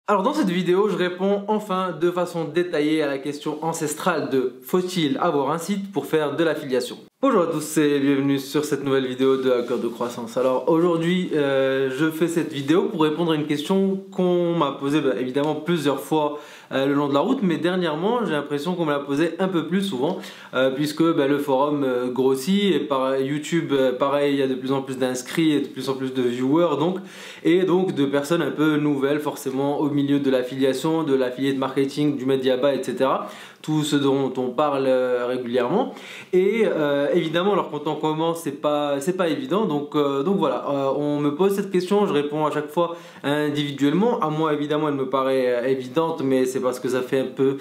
Alors dans cette vidéo, je réponds enfin de façon détaillée à la question ancestrale de faut-il avoir un site pour faire de l'affiliation? Bonjour à tous et bienvenue sur cette nouvelle vidéo de Hacker de Croissance. Alors aujourd'hui, je fais cette vidéo pour répondre à une question qu'on m'a posée évidemment plusieurs fois le long de la route, mais dernièrement j'ai l'impression qu'on me l'a posée un peu plus souvent puisque le forum grossit et par YouTube pareil, il y a de plus en plus d'inscrits et de plus en plus de viewers et donc de personnes un peu nouvelles forcément au milieu de l'affiliation, de l'affiliate marketing, du media buy, etc. Tout ce dont on parle régulièrement et évidemment alors quand on commence c'est pas évident donc voilà, on me pose cette question, je réponds à chaque fois individuellement. À moi évidemment elle me paraît évidente, mais c'est parce que ça fait un peu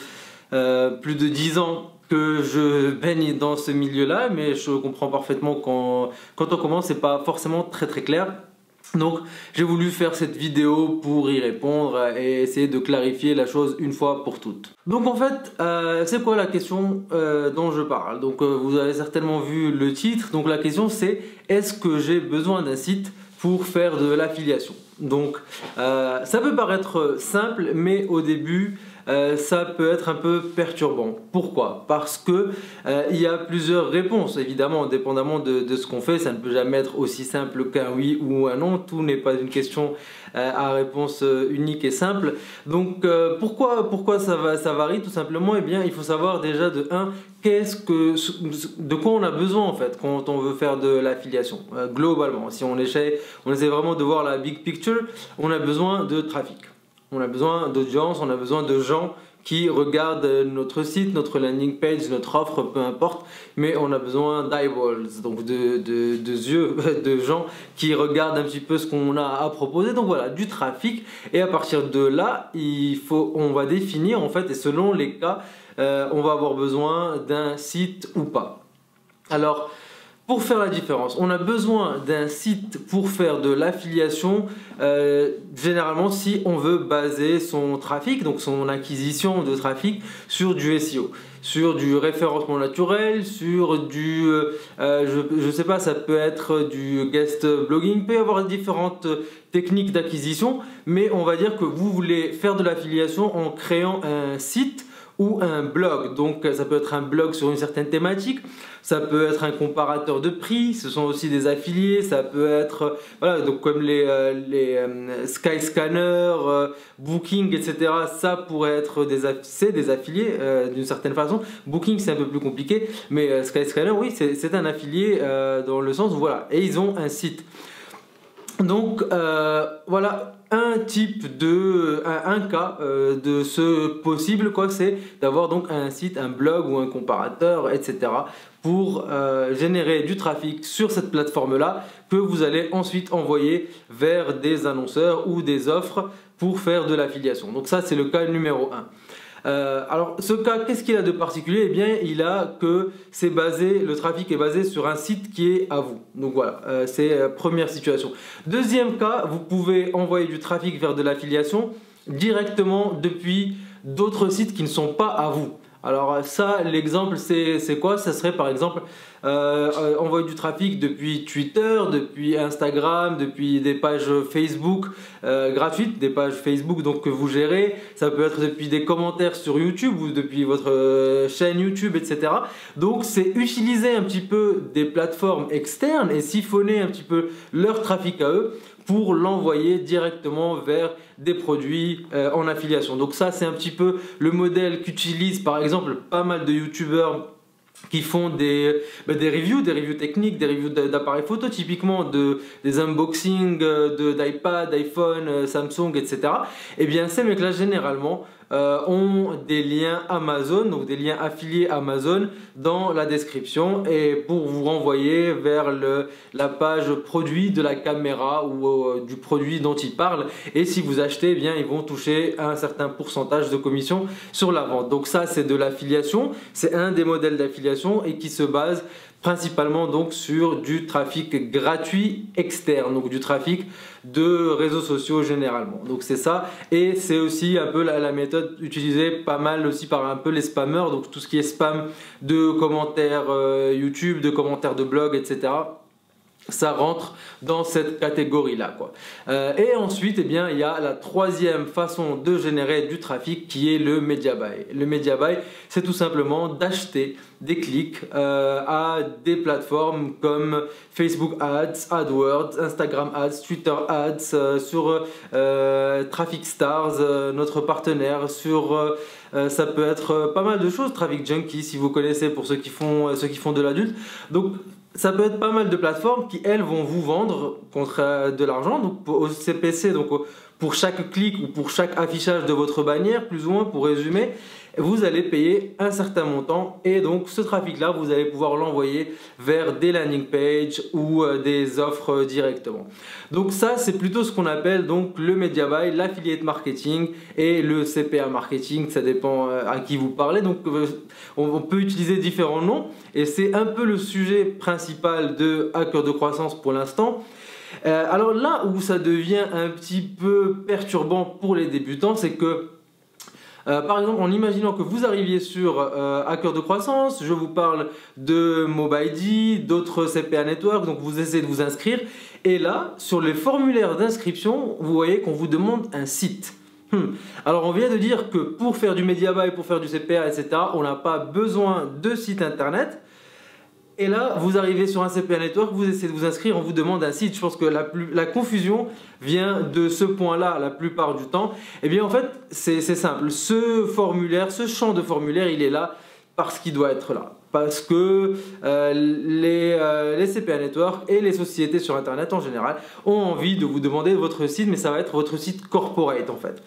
plus de 10 ans que je baigne dans ce milieu là, mais je comprends parfaitement quand on commence c'est pas forcément très clair. Donc j'ai voulu faire cette vidéo pour y répondre et essayer de clarifier la chose une fois pour toutes. Donc en fait, c'est quoi la question dont je parle? Donc vous avez certainement vu le titre. Donc la question c'est: est-ce que j'ai besoin d'un site pour faire de l'affiliation? Donc ça peut paraître simple, mais au début ça peut être un peu perturbant. Pourquoi? Parce que il y a plusieurs réponses, évidemment, dépendamment de ce qu'on fait. Ça ne peut jamais être aussi simple qu'un oui ou un non. Tout n'est pas une question à réponse unique et simple. Donc pourquoi ça varie? Tout simplement, eh bien, il faut savoir déjà de de quoi on a besoin en fait quand on veut faire de l'affiliation. Globalement, si on essaie vraiment de voir la big picture, on a besoin de trafic. On a besoin d'audience, on a besoin de gens qui regardent notre site, notre landing page, notre offre, peu importe, mais on a besoin d'eyeballs, donc de yeux, de gens qui regardent un petit peu ce qu'on a à proposer. Donc voilà, du trafic, et à partir de là, on va définir en fait, et selon les cas, on va avoir besoin d'un site ou pas. Alors, pour faire la différence, on a besoin d'un site pour faire de l'affiliation, généralement si on veut baser son trafic, donc son acquisition de trafic, sur du SEO, sur du référencement naturel, sur du, je sais pas, ça peut être du guest blogging, il peut y avoir différentes techniques d'acquisition, mais on va dire que vous voulez faire de l'affiliation en créant un site ou un blog. Donc ça peut être un blog sur une certaine thématique, ça peut être un comparateur de prix, ce sont aussi des affiliés, ça peut être voilà, donc comme les Skyscanner, Booking, etc. Ça pourrait être des affiliés d'une certaine façon. Booking c'est un peu plus compliqué, mais Skyscanner oui c'est un affilié dans le sens où voilà, et ils ont un site. Donc voilà un cas de ce possible, quoi, c'est d'avoir donc un site, un blog ou un comparateur, etc. pour générer du trafic sur cette plateforme là que vous allez ensuite envoyer vers des annonceurs ou des offres pour faire de l'affiliation. Donc ça c'est le cas numéro 1. Alors ce cas, qu'est-ce qu'il a de particulier? Eh bien il a que le trafic est basé sur un site qui est à vous. Donc voilà, c'est première situation. Deuxième cas, vous pouvez envoyer du trafic vers de l'affiliation directement depuis d'autres sites qui ne sont pas à vous. Alors ça, l'exemple c'est quoi? Ça serait par exemple envoyer du trafic depuis Twitter, depuis Instagram, depuis des pages Facebook gratuites, des pages Facebook donc que vous gérez. Ça peut être depuis des commentaires sur YouTube ou depuis votre chaîne YouTube, etc. Donc c'est utiliser un petit peu des plateformes externes et siphonner un petit peu leur trafic à eux pour l'envoyer directement vers des produits en affiliation. Donc ça c'est un petit peu le modèle qu'utilisent par exemple pas mal de youtubeurs qui font des reviews techniques, des reviews d'appareils photo, typiquement des unboxings d'iPad, d'iPhone, Samsung, etc. Et bien ces mecs là généralement ont des liens Amazon, donc des liens affiliés Amazon dans la description, et pour vous renvoyer vers la page produit de la caméra ou du produit dont ils parlent, et si vous achetez, eh bien ils vont toucher un certain pourcentage de commission sur la vente. Donc ça c'est de l'affiliation, c'est un des modèles d'affiliation et qui se base principalement donc sur du trafic gratuit externe, donc du trafic de réseaux sociaux généralement. Donc c'est ça, et c'est aussi un peu la méthode utilisée pas mal aussi par un peu les spammers, donc tout ce qui est spam de commentaires YouTube, de commentaires de blog, etc. ça rentre dans cette catégorie-là, quoi. Et ensuite, eh bien, il y a la troisième façon de générer du trafic qui est le media buy. Le media buy, c'est tout simplement d'acheter des clics à des plateformes comme Facebook Ads, AdWords, Instagram Ads, Twitter Ads, sur Traffic Stars, notre partenaire, sur ça peut être pas mal de choses, Traffic Junkie si vous connaissez pour ceux qui font de l'adulte. Donc ça peut être pas mal de plateformes qui, elles, vont vous vendre contre de l'argent. Donc au CPC, donc pour chaque clic ou pour chaque affichage de votre bannière, plus ou moins, pour résumer, vous allez payer un certain montant et donc ce trafic-là, vous allez pouvoir l'envoyer vers des landing pages ou des offres directement. Donc ça, c'est plutôt ce qu'on appelle donc le media buy, l'affiliate marketing et le CPA marketing. Ça dépend à qui vous parlez. Donc on peut utiliser différents noms et c'est un peu le sujet principal de Hacker de croissance pour l'instant. Alors là où ça devient un petit peu perturbant pour les débutants, c'est que par exemple, en imaginant que vous arriviez sur Hacker de croissance, je vous parle de MobileD, d'autres CPA Network, donc vous essayez de vous inscrire. Et là, sur les formulaires d'inscription, vous voyez qu'on vous demande un site. Alors on vient de dire que pour faire du media buy, pour faire du CPA, etc., on n'a pas besoin de site internet. Et là, vous arrivez sur un CPA Network, vous essayez de vous inscrire, on vous demande un site. Je pense que la confusion vient de ce point-là la plupart du temps. Eh bien, en fait, c'est simple. Ce formulaire, ce champ de formulaire, il est là parce qu'il doit être là. Parce que les CPA Network et les sociétés sur Internet en général ont envie de vous demander votre site, mais ça va être votre site corporate en fait.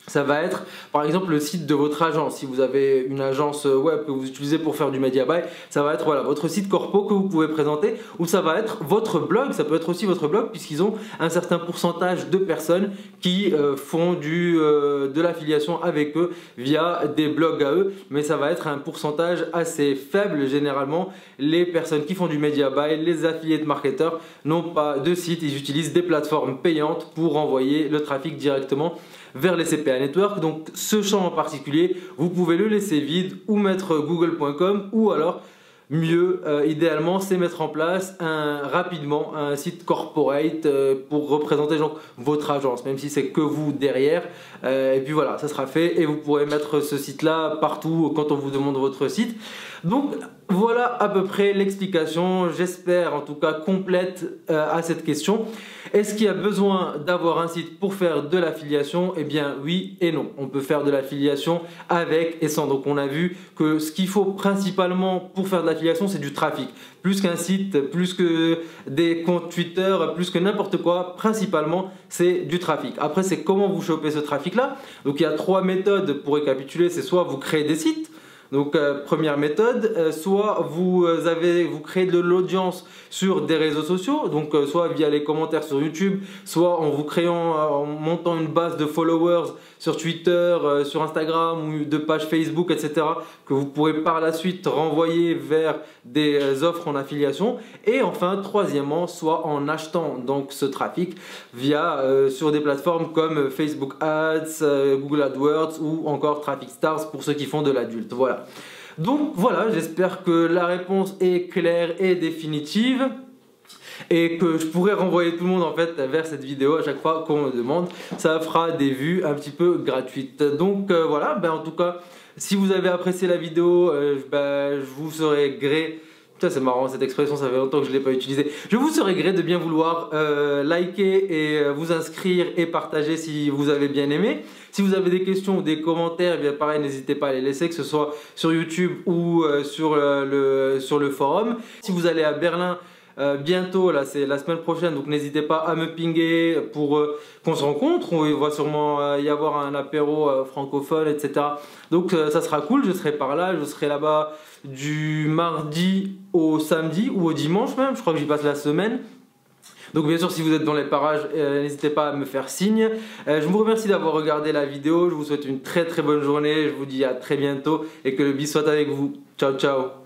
Ça va être par exemple le site de votre agence. Si vous avez une agence web que vous utilisez pour faire du media buy, ça va être voilà, votre site corpo que vous pouvez présenter, ou ça va être votre blog. Ça peut être aussi votre blog puisqu'ils ont un certain pourcentage de personnes qui font de l'affiliation avec eux via des blogs à eux, mais ça va être un pourcentage assez faible. Généralement, les personnes qui font du media buy, les affiliate marketeurs, n'ont pas de site. Ils utilisent des plateformes payantes pour envoyer le trafic directement vers les CPA Network. Donc ce champ en particulier, vous pouvez le laisser vide ou mettre google.com, ou alors mieux, idéalement, c'est mettre en place rapidement un site corporate pour représenter genre, votre agence, même si c'est que vous derrière. Et puis voilà, ça sera fait et vous pourrez mettre ce site-là partout quand on vous demande votre site. Donc voilà à peu près l'explication, j'espère en tout cas complète à cette question. Est-ce qu'il y a besoin d'avoir un site pour faire de l'affiliation? Eh bien oui et non. On peut faire de l'affiliation avec et sans. Donc on a vu que ce qu'il faut principalement pour faire de l'affiliation, c'est du trafic. Plus qu'un site, plus que des comptes Twitter, plus que n'importe quoi, principalement c'est du trafic. Après c'est comment vous chopez ce trafic-là. Donc il y a 3 méthodes pour récapituler. C'est soit vous créez des sites. Donc première méthode, soit vous créez de l'audience sur des réseaux sociaux, donc soit via les commentaires sur YouTube, soit en montant une base de followers sur Twitter, sur Instagram ou de pages Facebook, etc. que vous pourrez par la suite renvoyer vers des offres en affiliation. Et enfin, troisièmement, soit en achetant donc ce trafic via sur des plateformes comme Facebook Ads, Google AdWords ou encore Traffic Stars pour ceux qui font de l'adulte. Voilà. Donc voilà, j'espère que la réponse est claire et définitive et que je pourrai renvoyer tout le monde en fait vers cette vidéo à chaque fois qu'on me demande. Ça fera des vues un petit peu gratuites. Donc voilà, en tout cas, si vous avez apprécié la vidéo, je vous serai gré. Putain, c'est marrant cette expression, ça fait longtemps que je ne l'ai pas utilisée. Je vous serai gré de bien vouloir liker et vous inscrire et partager si vous avez bien aimé. Si vous avez des questions ou des commentaires, eh bien pareil, n'hésitez pas à les laisser, que ce soit sur YouTube ou sur le forum. Si vous allez à Berlin bientôt, là c'est la semaine prochaine, donc n'hésitez pas à me pinguer pour qu'on se rencontre. Il va sûrement y avoir un apéro francophone, etc. Donc ça sera cool, je serai par là, je serai là-bas du mardi au samedi ou au dimanche même, je crois que j'y passe la semaine. Donc bien sûr, si vous êtes dans les parages, n'hésitez pas à me faire signe. Je vous remercie d'avoir regardé la vidéo, je vous souhaite une très très bonne journée, je vous dis à très bientôt et que le bis soit avec vous. Ciao ciao.